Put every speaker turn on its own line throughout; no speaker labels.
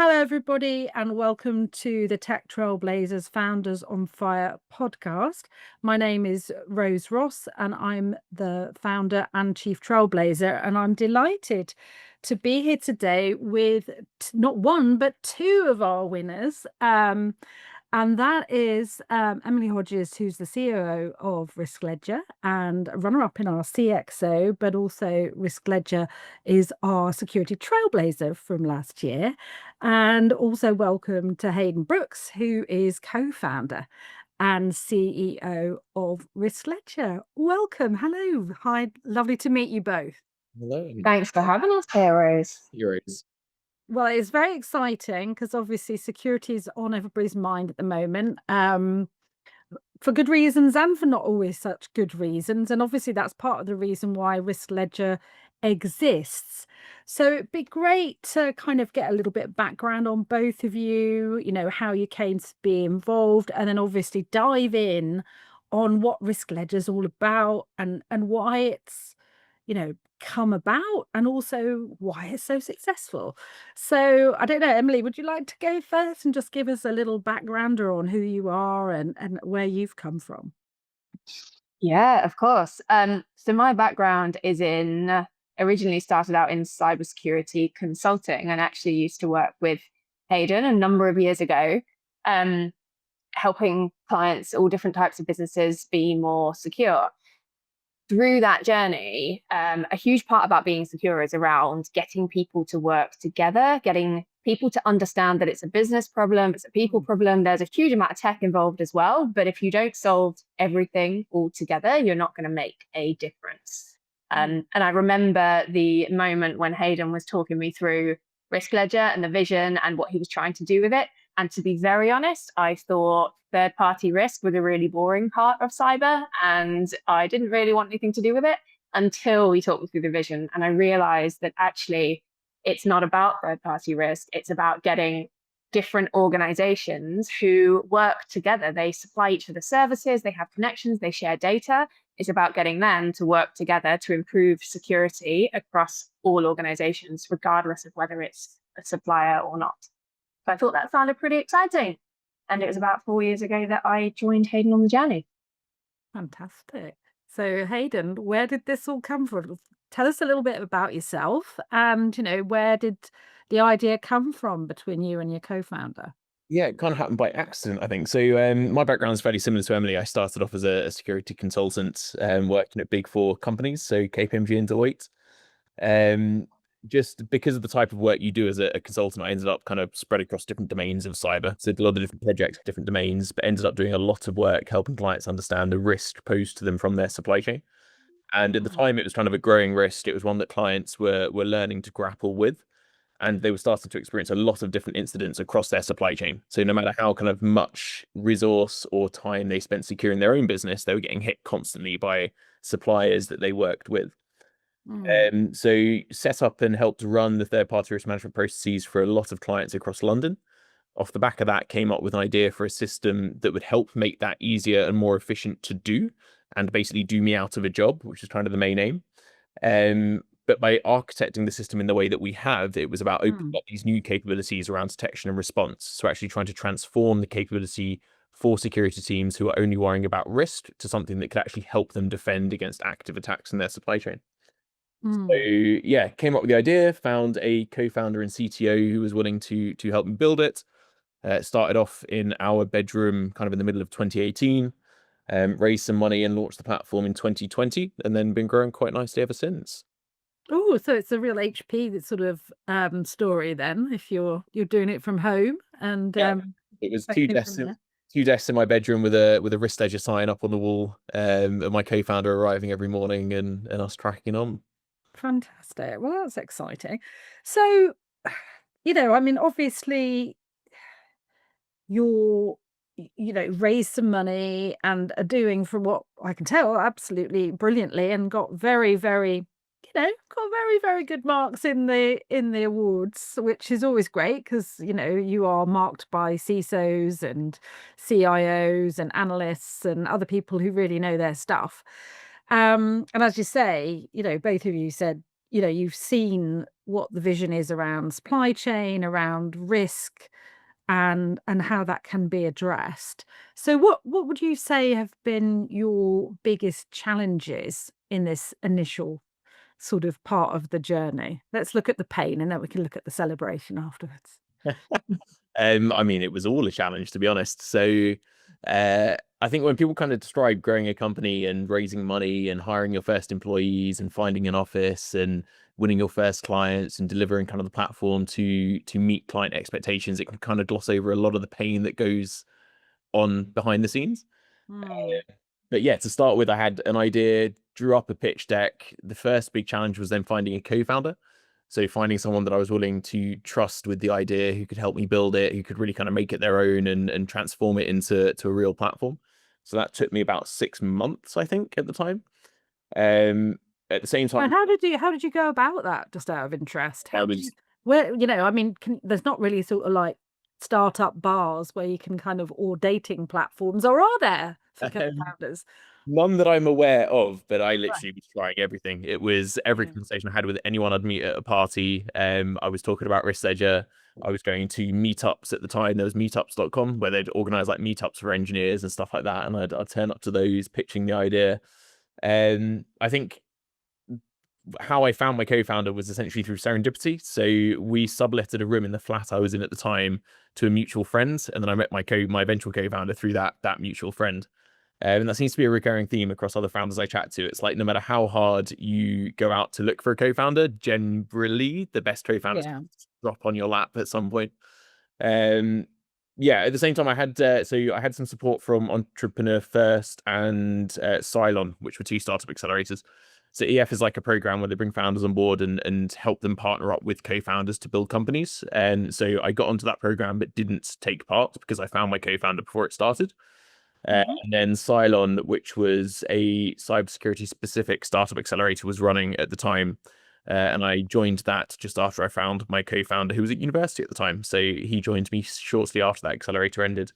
Hello, everybody, and welcome to the Tech Trailblazers Founders on Fire podcast. My name is Rose Ross, and I'm the founder and chief trailblazer. And I'm delighted to be here today with not one, but two of our winners. And that is Emily Hodges, who's the COO of Risk Ledger and runner-up in our CXO, but also Risk Ledger is our security trailblazer from last year. And also welcome to Haydn Brooks, who is co-founder and CEO of Risk Ledger. Welcome. Hello. Hi. Lovely to meet you both.
Hello.
Thanks for having us here, Rose.
Heroes.
Well, it's very exciting because obviously security is on everybody's mind at the moment, for good reasons and for not always such good reasons. And obviously that's part of the reason why Risk Ledger exists. So it'd be great to kind of get a little bit of background on both of you, how you came to be involved, and then obviously dive in on what Risk Ledger is all about and why it's, come about, and also why it's so successful. So I don't know, Emily, would you like to go first and just give us a little backgrounder on who you are and where you've come from?
Yeah, of course. So my background is originally started out in cybersecurity consulting and actually used to work with Haydn a number of years ago, helping clients, all different types of businesses, be more secure. Through that journey, a huge part about being secure is around getting people to work together, getting people to understand that it's a business problem, it's a people problem. There's a huge amount of tech involved as well. But if you don't solve everything all together, you're not going to make a difference. And I remember the moment when Haydn was talking me through Risk Ledger and the vision and what he was trying to do with it. And to be very honest, I thought third-party risk was a really boring part of cyber, and I didn't really want anything to do with it until he talked me through the vision. And I realized that actually it's not about third-party risk. It's about getting different organizations who work together. They supply each other services, they have connections, they share data. It's about getting them to work together to improve security across all organizations, regardless of whether it's a supplier or not. So I thought that sounded pretty exciting. And it was about 4 years ago that I joined Haydn on the journey.
Fantastic. So Haydn, where did this all come from? Tell us a little bit about yourself and, where did the idea come from between you and your co-founder?
Yeah, it kind of happened by accident, I think. So my background is fairly similar to Emily. I started off as a security consultant, working at big four companies, so KPMG and Deloitte. Just because of the type of work you do as a consultant, I ended up kind of spread across different domains of cyber. So did a lot of different projects, different domains, but ended up doing a lot of work helping clients understand the risk posed to them from their supply chain. And at the time, it was kind of a growing risk. It was one that clients were learning to grapple with. And they were starting to experience a lot of different incidents across their supply chain. So no matter how kind of much resource or time they spent securing their own business, they were getting hit constantly by suppliers that they worked with. So set up and helped run the third-party risk management processes for a lot of clients across London. Off the back of that, came up with an idea for a system that would help make that easier and more efficient to do, and basically do me out of a job, which is kind of the main aim. But by architecting the system in the way that we have, it was about opening up these new capabilities around detection and response. So actually trying to transform the capability for security teams who are only worrying about risk to something that could actually help them defend against active attacks in their supply chain. So yeah, came up with the idea, found a co-founder and CTO who was willing to help me build it. Started off in our bedroom kind of in the middle of 2018, raised some money and launched the platform in 2020, and then been growing quite nicely ever since.
Oh, so it's a real HP sort of story then, if you're doing it from home and
Yeah, it was two
expecting from there.
desks in my bedroom with a Risk Ledger sign up on the wall, and my co-founder arriving every morning and us tracking on.
Fantastic. Well, that's exciting. So, I mean, obviously you're, raised some money and are doing, from what I can tell, absolutely brilliantly, and got very, very, got very, very good marks in the awards, which is always great because, you are marked by CISOs and CIOs and analysts and other people who really know their stuff. And as you say, both of you said, you've seen what the vision is around supply chain, around risk, and how that can be addressed. So what would you say have been your biggest challenges in this initial sort of part of the journey? Let's look at the pain, and then we can look at the celebration afterwards.
I mean, it was all a challenge, to be honest. So I think when people kind of describe growing a company and raising money and hiring your first employees and finding an office and winning your first clients and delivering kind of the platform to meet client expectations, it can kind of gloss over a lot of the pain that goes on behind the scenes.
Mm.
But yeah, to start with, I had an idea, drew up a pitch deck. The first big challenge was then finding a co-founder. So finding someone that I was willing to trust with the idea, who could help me build it, who could really kind of make it their own and transform it into a real platform. So that took me about 6 months, I think, at the time. At the same
And
time,
how did you go about that, just out of interest?
I
How did you
was
where I mean, there's not really sort of like startup bars where you can kind of, or dating platforms, or are there for
um,
co-founders?
none that I'm aware of, but I
Right.
literally was trying everything. It was every
Mm.
conversation I had with anyone I'd meet at a party. I was talking about Risk Ledger. I was going to meetups at the time. There was meetups.com where they'd organize like meetups for engineers and stuff like that. And I'd turn up to those pitching the idea. I think how I found my co-founder was essentially through serendipity. So we subletted a room in the flat I was in at the time to a mutual friend. And then I met my eventual co-founder through that mutual friend. And that seems to be a recurring theme across other founders I chat to. It's like no matter how hard you go out to look for a co-founder, generally the best co-founders
Yeah.
drop on your lap at some point. Um, yeah, at the same time, I had some support from Entrepreneur First and Cylon, which were two startup accelerators. So EF is like a program where they bring founders on board and help them partner up with co-founders to build companies. And so I got onto that program but didn't take part because I found my co-founder before it started.
Mhm.
And then Cylon, which was a cybersecurity specific startup accelerator, was running at the time. And I joined that just after I found my co-founder, who was at university at the time. So he joined me shortly after that accelerator ended.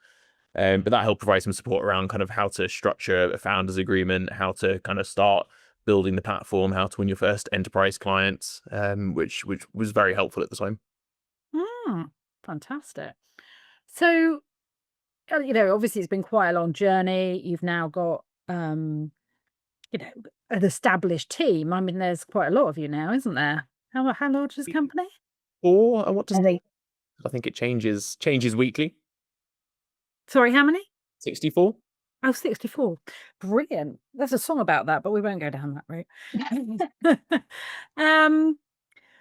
But that helped provide some support around kind of how to structure a founders agreement, how to kind of start building the platform, how to win your first enterprise clients, which was very helpful at the time.
Mm, fantastic. So, obviously it's been quite a long journey. You've now got, you know, an established team. I mean, there's quite a lot of you now, isn't there? How large is this company?
Or what does
I think
I think it changes weekly.
Sorry, how many?
64.
Oh, 64. Brilliant. There's a song about that, but we won't go down that route. Um,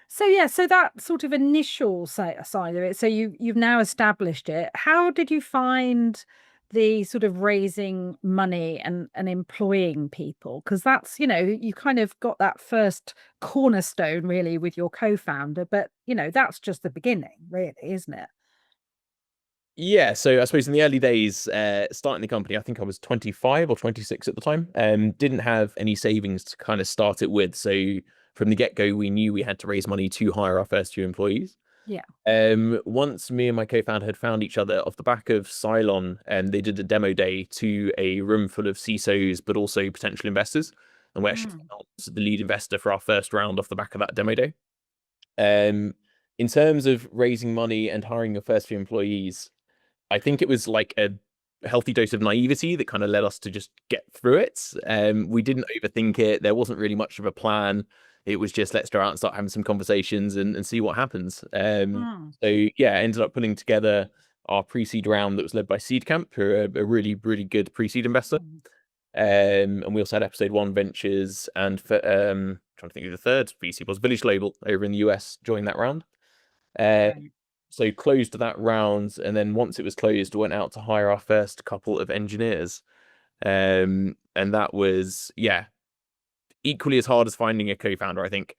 so yeah, so that sort of initial side of it. So you've now established it. How did you find the sort of raising money and employing people? Because that's, you kind of got that first cornerstone really with your co-founder, but that's just the beginning, really, isn't it?
Yeah, so I suppose in the early days, starting the company, I think I was 25 or 26 at the time, didn't have any savings to kind of start it with. So from the get-go, we knew we had to raise money to hire our first few employees.
Yeah.
Once me and my co-founder had found each other off the back of Cylon, and they did a demo day to a room full of CISOs, but also potential investors. And we actually
Mm.
found the lead investor for our first round off the back of that demo day. In terms of raising money and hiring your first few employees, I think it was like a healthy dose of naivety that kind of led us to just get through it. We didn't overthink it. There wasn't really much of a plan. It was just let's go out and start having some conversations and see what happens.
Mm.
So yeah, I ended up putting together our pre-seed round that was led by Seed Camp, who are a really, really good pre-seed investor.
Mm.
And we also had Episode One Ventures and trying to think who the third VC was, Village Global over in the US joined that round.
Right.
So closed that round, and then once it was closed, went out to hire our first couple of engineers. And that was, yeah, equally as hard as finding a co-founder, I think.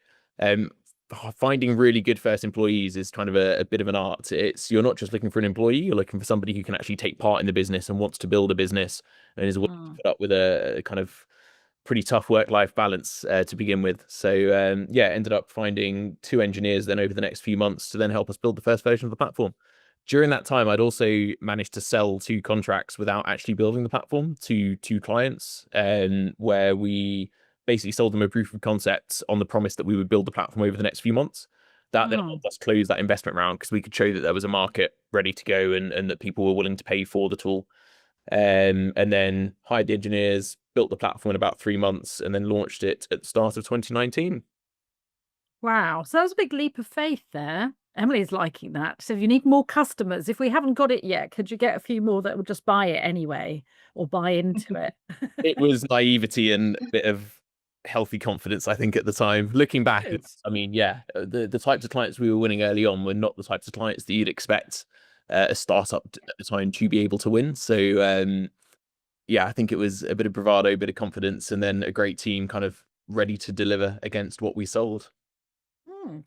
Finding really good first employees is kind of a bit of an art. You're not just looking for an employee, you're looking for somebody who can actually take part in the business and wants to build a business and is willing to
Mm.
put up with a kind of pretty tough work-life balance to begin with. So yeah, ended up finding two engineers then over the next few months to then help us build the first version of the platform. During that time, I'd also managed to sell two contracts without actually building the platform to two clients, where we basically sold them a proof of concept on the promise that we would build the platform over the next few months. That then helped us close that investment round because we could show that there was a market ready to go and that people were willing to pay for the tool. And then hired the engineers, built the platform in about 3 months, and then launched it at the start of 2019.
Wow. So that was a big leap of faith there. Emily's liking that. So if you need more customers, if we haven't got it yet, could you get a few more that would just buy it anyway or buy into it?
It was naivety and a bit of healthy confidence, I think, at the time. Looking back, I mean, yeah, the types of clients we were winning early on were not the types of clients that you'd expect a startup at the time to be able to win. So, yeah, I think it was a bit of bravado, a bit of confidence, and then a great team kind of ready to deliver against what we sold.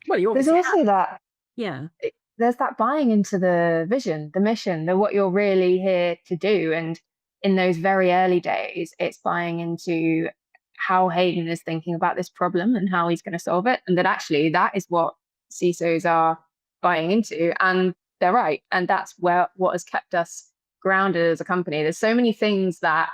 Well, you
There's
obviously
also that.
Yeah.
There's that buying into the vision, the mission, the what you're really here to do. And in those very early days, it's buying into how Haydn is thinking about this problem and how he's going to solve it. And that actually that is what CISOs are buying into. And they're right. And that's what has kept us grounded as a company. There's so many things that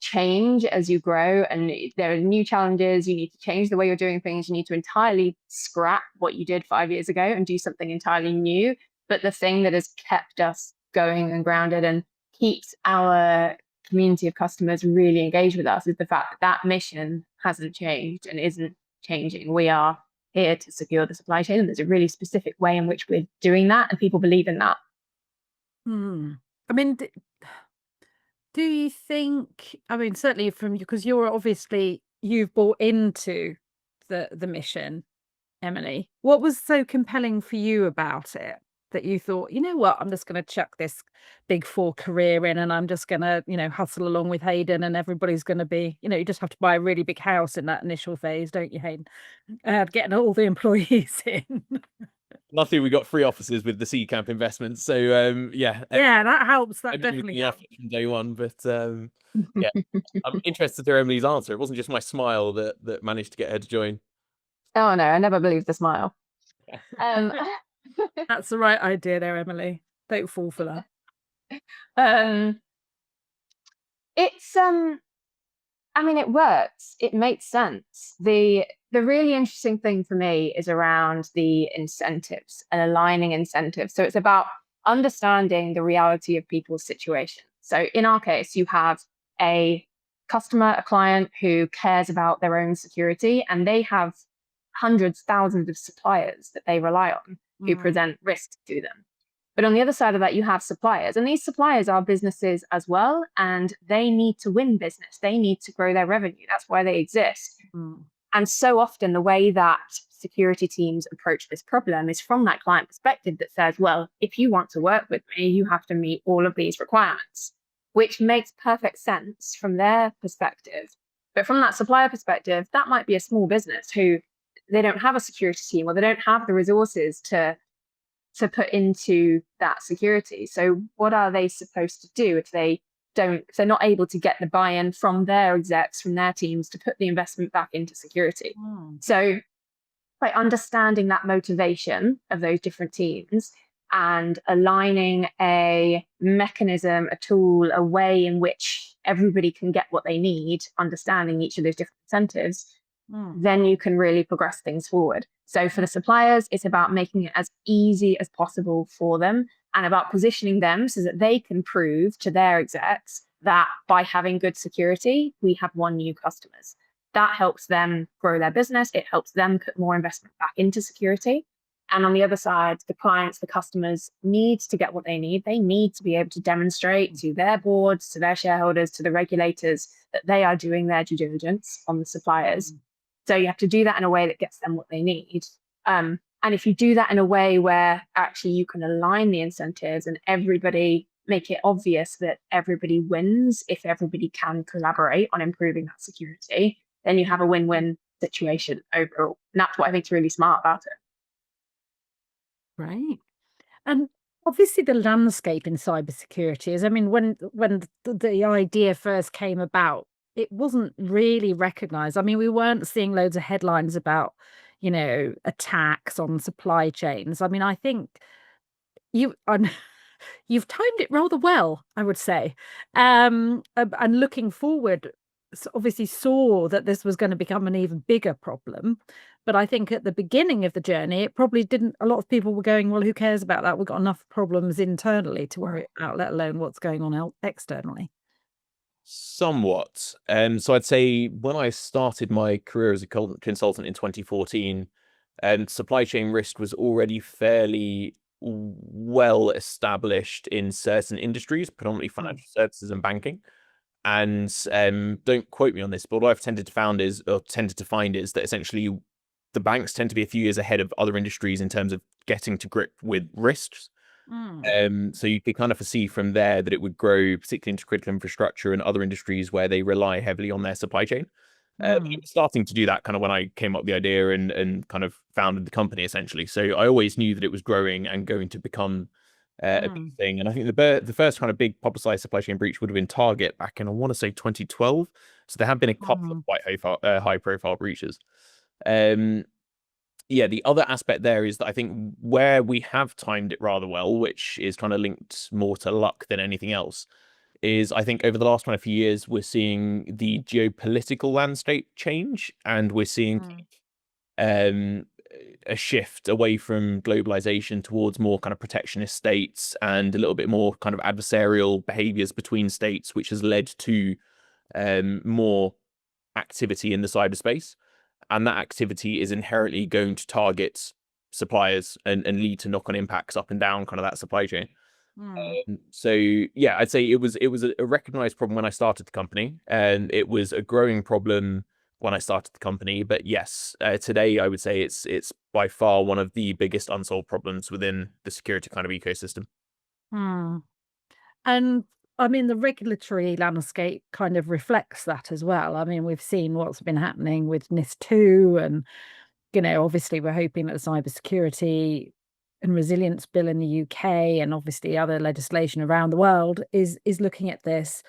change as you grow, and there are new challenges. You need to change the way you're doing things. You need to entirely scrap what you did 5 years ago and do something entirely new. But the thing that has kept us going and grounded and keeps our community of customers really engaged with us is the fact that that mission hasn't changed and isn't changing. We are here to secure the supply chain, and there's a really specific way in which we're doing that, and people believe in that.
I mean, do you think, I mean, certainly from you, because you've bought into the mission, Emily. What was so compelling for you about it that you thought, you know what, I'm just going to chuck this Big Four career in and I'm just going to, hustle along with Haydn and everybody's going to be, you just have to buy a really big house in that initial phase, don't you, Haydn? Getting all the employees in.
Luckily, we got free offices with the C Camp investments. So, yeah.
Yeah, that helps. That definitely helps.
From day one. But yeah, I'm interested to hear Emily's answer. It wasn't just my smile that managed to get her to join.
Oh, no, I never believed the smile.
That's the right idea there, Emily. Don't fall for that.
It's I mean, it works. It makes sense. The really interesting thing for me is around the incentives and aligning incentives. So it's about understanding the reality of people's situation. So in our case, you have a customer, a client who cares about their own security, and they have hundreds, thousands of suppliers that they rely on who present risks to them. But on the other side of that, you have suppliers, and these suppliers are businesses as well, and they need to win business. They need to grow their revenue. That's why they exist. And so often the way that security teams approach this problem is from that client perspective that says, well, if you want to work with me, you have to meet all of these requirements, which makes perfect sense from their perspective. But from that supplier perspective, that might be a small business who they don't have a security team, or they don't have the resources to put into that security. So what are they supposed to do if they're not able to get the buy-in from their execs, from their teams to put the investment back into security? So by understanding that motivation of those different teams and aligning a mechanism, a tool, a way in which everybody can get what they need, understanding each of those different incentives, then you can really progress things forward. So for the suppliers, it's about making it as easy as possible for them and about positioning them so that they can prove to their execs that by having good security, we have won new customers. That helps them grow their business. It helps them put more investment back into security. And on the other side, the clients, the customers need to get what they need. They need to be able to demonstrate to their boards, to their shareholders, to the regulators that they are doing their due diligence on the suppliers. So you have to do that in a way that gets them what they need. And if you do that in a way where actually you can align the incentives and everybody make it obvious that everybody wins if everybody can collaborate on improving that security, then you have a win-win situation overall. And that's what I think is really smart about it.
Right. And obviously the landscape in cybersecurity is, I mean, when the idea first came about, it wasn't really recognized. I mean, we weren't seeing loads of headlines about, attacks on supply chains. I mean, I think you've timed it rather well, I would say. And looking forward, obviously saw that this was going to become an even bigger problem. But I think at the beginning of the journey, it probably didn't. A lot of people were going, well, who cares about that? We've got enough problems internally to worry about, let alone what's going on externally.
Somewhat. So I'd say when I started my career as a consultant in 2014, supply chain risk was already fairly well established in certain industries, predominantly financial services and banking. And don't quote me on this, but what I've tended to find is that essentially the banks tend to be a few years ahead of other industries in terms of getting to grip with risks. So you could kind of foresee from there that it would grow, particularly into critical infrastructure and other industries where they rely heavily on their supply chain. It was starting to do that kind of when I came up with the idea and kind of founded the company, essentially. So I always knew that it was growing and going to become a big thing. And I think the first kind of big publicized supply chain breach would have been Target back in, I want to say, 2012. So there have been a couple of quite high profile breaches. Yeah, the other aspect there is that I think where we have timed it rather well, which is kind of linked more to luck than anything else, is I think over the last kind of few years, we're seeing the geopolitical landscape change, and we're seeing a shift away from globalization towards more kind of protectionist states and a little bit more kind of adversarial behaviors between states, which has led to more activity in the cyberspace. And that activity is inherently going to target suppliers and lead to knock-on impacts up and down kind of that supply chain. So yeah, I'd say it was a recognized problem when I started the company, and it was a growing problem when I started the company. But yes, today I would say it's by far one of the biggest unsolved problems within the security kind of ecosystem.
And I mean, the regulatory landscape kind of reflects that as well. I mean, we've seen what's been happening with NIS2, and, obviously we're hoping that the cybersecurity and resilience bill in the UK and obviously other legislation around the world is looking at this.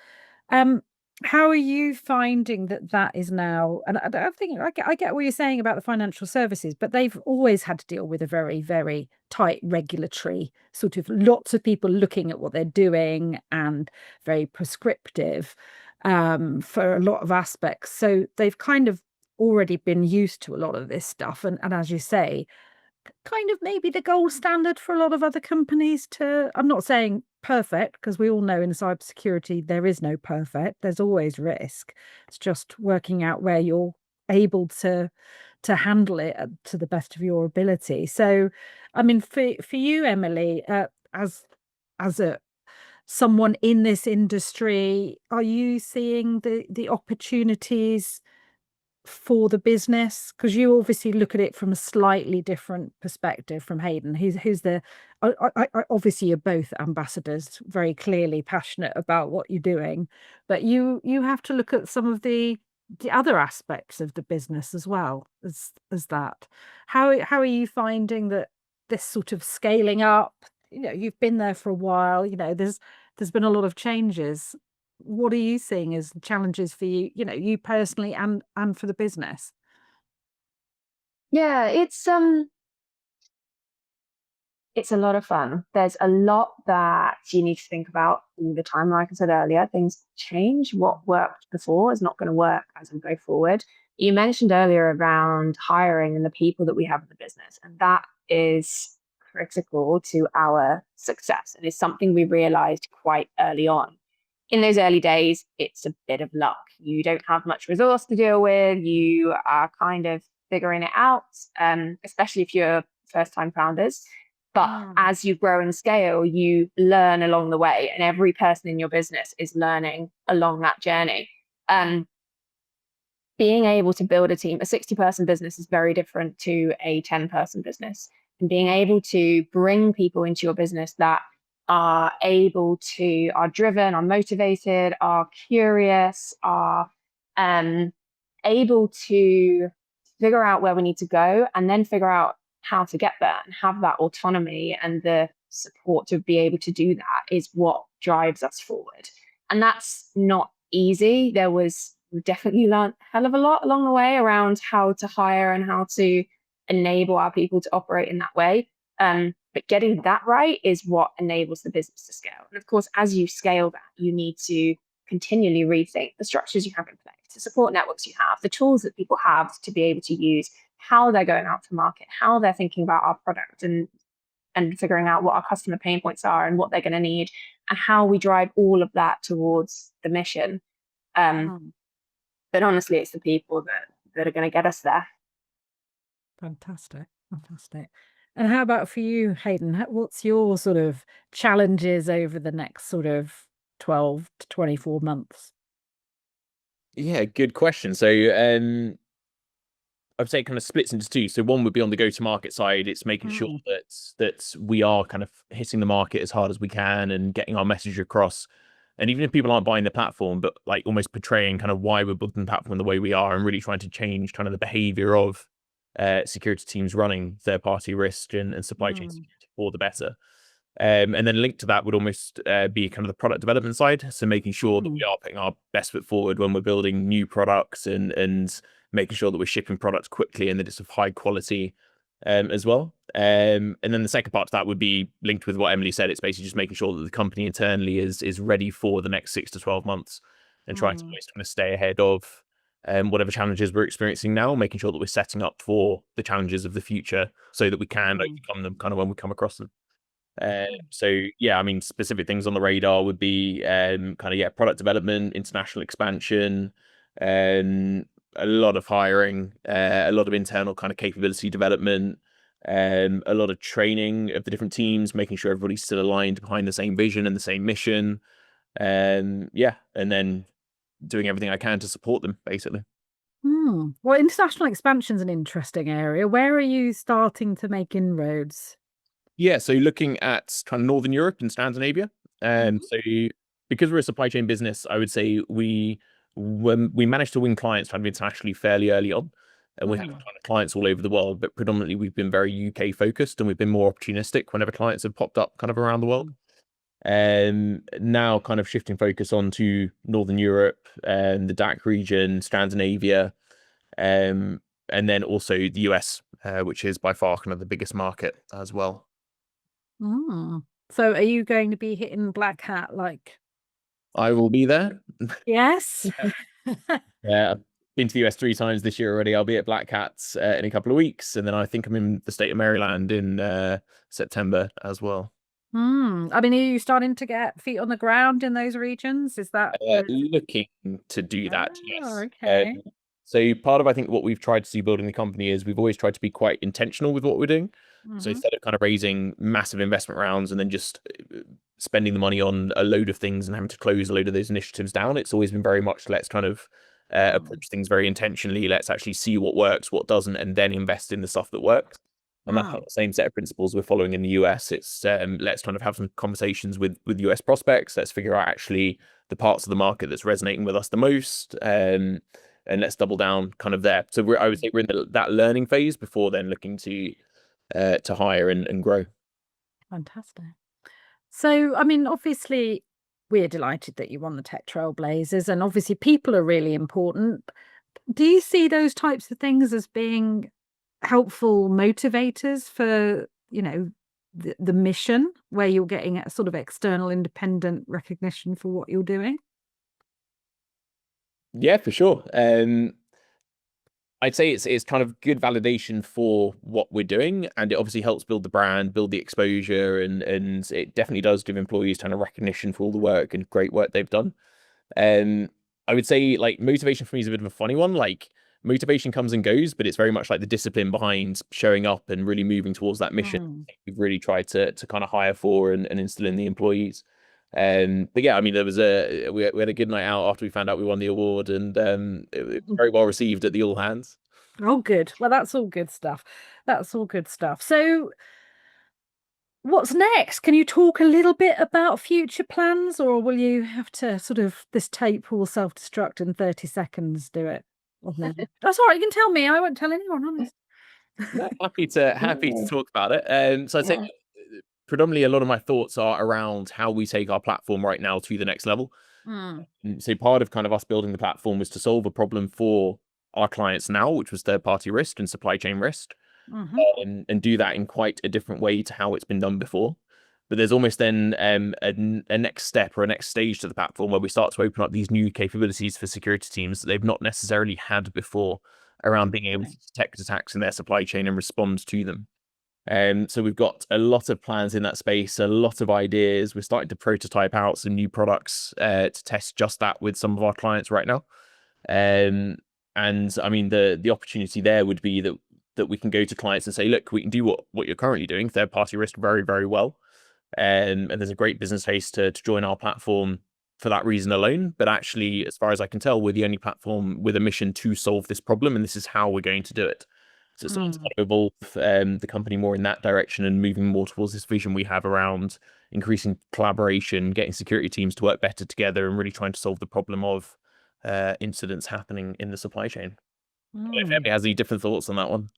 How are you finding that is now? And I think I get what you're saying about the financial services, but they've always had to deal with a very, very tight regulatory sort of, lots of people looking at what they're doing and very prescriptive for a lot of aspects. So they've kind of already been used to a lot of this stuff. And as you say, kind of maybe the gold standard for a lot of other companies to, I'm not saying perfect, because we all know in cybersecurity there is no perfect, there's always risk. It's just working out where you're able to handle it to the best of your ability. So I mean, for you, Emily, as a someone in this industry, are you seeing the opportunities for the business? Because you obviously look at it from a slightly different perspective from Haydn, who's the obviously you're both ambassadors, very clearly passionate about what you're doing, but you have to look at some of the other aspects of the business as well as that. How are you finding that this sort of scaling up? You've been there for a while. There's been a lot of changes. What are you seeing as challenges for you, you personally and for the business?
Yeah, it's a lot of fun. There's a lot that you need to think about all the time. Like I said earlier, things change. What worked before is not going to work as we go forward. You mentioned earlier around hiring and the people that we have in the business, and that is critical to our success. And it's something we realized quite early on. In those early days, it's a bit of luck. You don't have much resource to deal with. You are kind of figuring it out, especially if you're first-time founders. But as you grow and scale, you learn along the way, and every person in your business is learning along that journey. Being able to build a team, a 60-person business is very different to a 10-person business. And being able to bring people into your business that are driven, are motivated, are curious, are able to figure out where we need to go and then figure out how to get there and have that autonomy and the support to be able to do that is what drives us forward. And that's not easy. We definitely learned a hell of a lot along the way around how to hire and how to enable our people to operate in that way. But getting that right is what enables the business to scale. And of course, as you scale that, you need to continually rethink the structures you have in place. support networks you have, the tools that people have to be able to use, how they're going out to market, how they're thinking about our product, and figuring out what our customer pain points are and what they're going to need, and how we drive all of that towards the mission. But honestly, it's the people that are going to get us there.
Fantastic. And how about for you, Haydn? What's your sort of challenges over the next sort of 12 to 24 months?
Yeah, good question. So I'd say it kind of splits into two. So one would be on the go-to-market side. It's making sure that we are kind of hitting the market as hard as we can and getting our message across. And even if people aren't buying the platform, but like almost portraying kind of why we're building the platform the way we are, and really trying to change kind of the behavior of security teams running third-party risk and supply chain security for the better. And then linked to that would almost be kind of the product development side. So making sure that we are putting our best foot forward when we're building new products and making sure that we're shipping products quickly and that it's of high quality as well. And then the second part to that would be linked with what Emily said. It's basically just making sure that the company internally is ready for the next 6 to 12 months and trying to always kind of stay ahead of whatever challenges we're experiencing now, making sure that we're setting up for the challenges of the future so that we can overcome them kind of when we come across them. So yeah, I mean, specific things on the radar would be product development, international expansion, a lot of hiring, a lot of internal kind of capability development, a lot of training of the different teams, making sure everybody's still aligned behind the same vision and the same mission. And then doing everything I can to support them, basically.
Well, international expansion is an interesting area. Where are you starting to make inroads?
Yeah, so looking at kind of Northern Europe and Scandinavia. So because we're a supply chain business, I would say we managed to win clients kind of internationally fairly early on. And we have kind of clients all over the world, but predominantly we've been very UK focused, and we've been more opportunistic whenever clients have popped up kind of around the world. Now kind of shifting focus onto Northern Europe and the DACH region, Scandinavia, and then also the US, which is by far kind of the biggest market as well.
So are you going to be hitting Black Hat like?
I will be there.
Yes.
Yeah, I've been to the US 3 times this year already. I'll be at Black Hats in a couple of weeks, and then I think I'm in the state of Maryland in September as well.
I mean, are you starting to get feet on the ground in those regions? Is that
looking to do that? Yes.
Okay.
So part of, I think, what we've tried to do building the company is we've always tried to be quite intentional with what we're doing. So instead of kind of raising massive investment rounds and then just spending the money on a load of things and having to close a load of those initiatives down, it's always been very much let's kind of approach things very intentionally. Let's actually see what works, what doesn't, and then invest in the stuff that works. And that's the same set of principles we're following in the US. It's let's kind of have some conversations with US prospects. Let's figure out actually the parts of the market that's resonating with us the most, and let's double down kind of there. So I would say we're in that learning phase before then looking to hire and grow.
Fantastic. So, I mean, obviously, we're delighted that you won the Tech Trailblazers, and obviously, people are really important. Do you see those types of things as being helpful motivators for, the mission, where you're getting a sort of external independent recognition for what you're doing?
Yeah, for sure. I'd say it's kind of good validation for what we're doing, and it obviously helps build the brand, build the exposure, and it definitely does give employees kind of recognition for all the work and great work they've done. I would say like motivation for me is a bit of a funny one. Like motivation comes and goes, but it's very much like the discipline behind showing up and really moving towards that mission we've really tried to kind of hire for and instill in the employees. But yeah, I mean, we had a good night out after we found out we won the award, and it was very well received at the all hands.
Oh, good. Well, that's all good stuff. So what's next? Can you talk a little bit about future plans, or will you have to sort of, this tape will self-destruct in 30 seconds, do it? That's all right, you can tell me. I won't tell anyone, honest.
No, happy to talk about it. So I'd say predominantly a lot of my thoughts are around how we take our platform right now to the next level. So part of kind of us building the platform was to solve a problem for our clients now, which was third-party risk and supply chain risk, and do that in quite a different way to how it's been done before. But there's almost then a next step or a next stage to the platform where we start to open up these new capabilities for security teams that they've not necessarily had before around being able to detect attacks in their supply chain and respond to them. So we've got a lot of plans in that space, a lot of ideas. We're starting to prototype out some new products to test just that with some of our clients right now. And I mean, the opportunity there would be that we can go to clients and say, look, we can do what you're currently doing, third party risk, very, very well. And there's a great business case to join our platform for that reason alone. But actually, as far as I can tell, we're the only platform with a mission to solve this problem, and this is how we're going to do it. So it's starting to kind of evolve the company more in that direction and moving more towards this vision we have around increasing collaboration, getting security teams to work better together, and really trying to solve the problem of incidents happening in the supply chain. If Emily has any different thoughts on that one.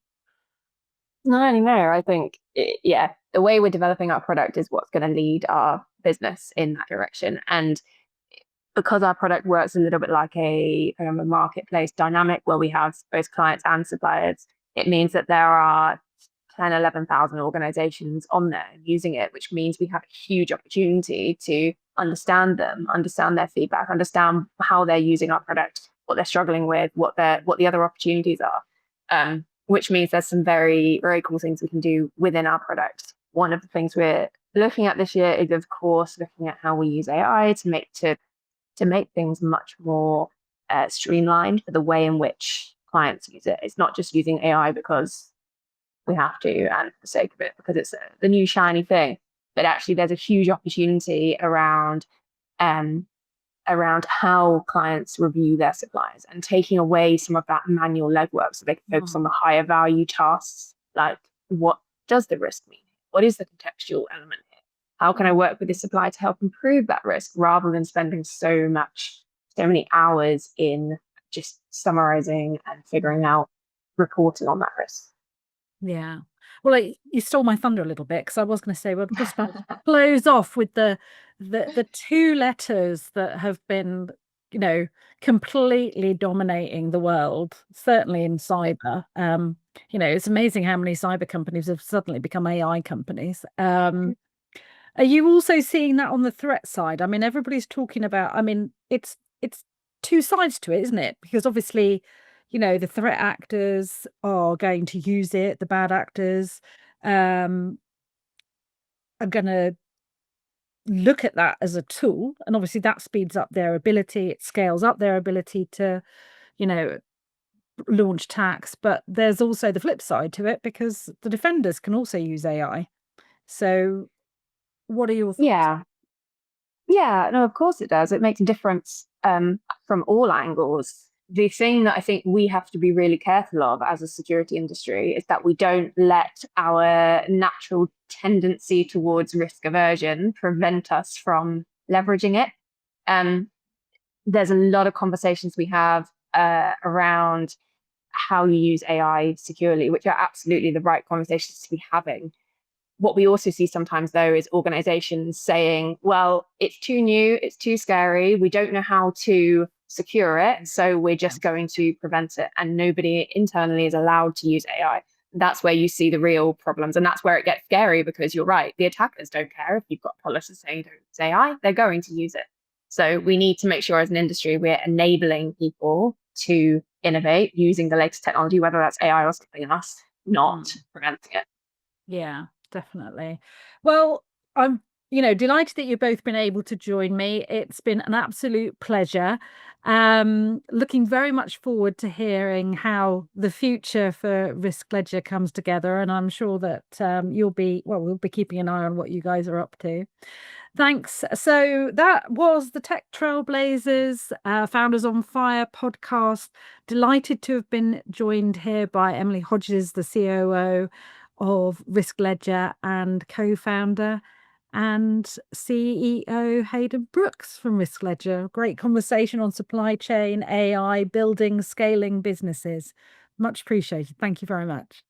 Not anymore. I think, the way we're developing our product is what's going to lead our business in that direction. And because our product works a little bit like a kind of a marketplace dynamic where we have both clients and suppliers, it means that there are 10, 11,000 organizations on there using it, which means we have a huge opportunity to understand them, understand their feedback, understand how they're using our product, what they're struggling with, what the other opportunities are. Which means there's some very, very cool things we can do within our product. One of the things we're looking at this year is, of course, looking at how we use AI to make things much more streamlined for the way in which clients use it. It's not just using AI because we have to and for the sake of it, because it's the new shiny thing. But actually, there's a huge opportunity around how clients review their suppliers and taking away some of that manual legwork so they can focus on the higher value tasks, like what does the risk mean? What is the contextual element here? How can I work with the supplier to help improve that risk rather than spending so many hours in just summarizing and figuring out reporting on that risk?
Yeah. Well, you stole my thunder a little bit because I was going to say we're just about to close off with the two letters that have been, completely dominating the world, certainly in cyber. It's amazing how many cyber companies have suddenly become AI companies. Are you also seeing that on the threat side? I mean, everybody's talking about, it's two sides to it, isn't it? Because obviously, the threat actors are going to use it, the bad actors are going to look at that as a tool, and obviously that speeds up their ability, it scales up their ability to, launch attacks. But there's also the flip side to it because the defenders can also use AI. So what are your thoughts?
Yeah, no, of course it does. It makes a difference from all angles. The thing that I think we have to be really careful of as a security industry is that we don't let our natural tendency towards risk aversion prevent us from leveraging it. There's a lot of conversations we have around how you use AI securely, which are absolutely the right conversations to be having. What we also see sometimes, though, is organizations saying, well, it's too new, it's too scary, we don't know how to secure it, so we're just going to prevent it. And nobody internally is allowed to use AI. That's where you see the real problems. And that's where it gets scary because you're right. The attackers don't care if you've got policies saying don't use AI, they're going to use it. So we need to make sure as an industry, we're enabling people to innovate using the latest technology, whether that's AI or something else, not preventing it.
Yeah, definitely. Well, I'm, delighted that you've both been able to join me. It's been an absolute pleasure. Looking very much forward to hearing how the future for Risk Ledger comes together, and I'm sure that we'll be keeping an eye on what you guys are up to. Thanks. So that was the Tech Trailblazers Founders on Fire podcast. Delighted to have been joined here by Emily Hodges, the COO of Risk Ledger and co-founder, and CEO Haydn Brooks from Risk Ledger. Great conversation on supply chain, AI, building, scaling businesses. Much appreciated. Thank you very much.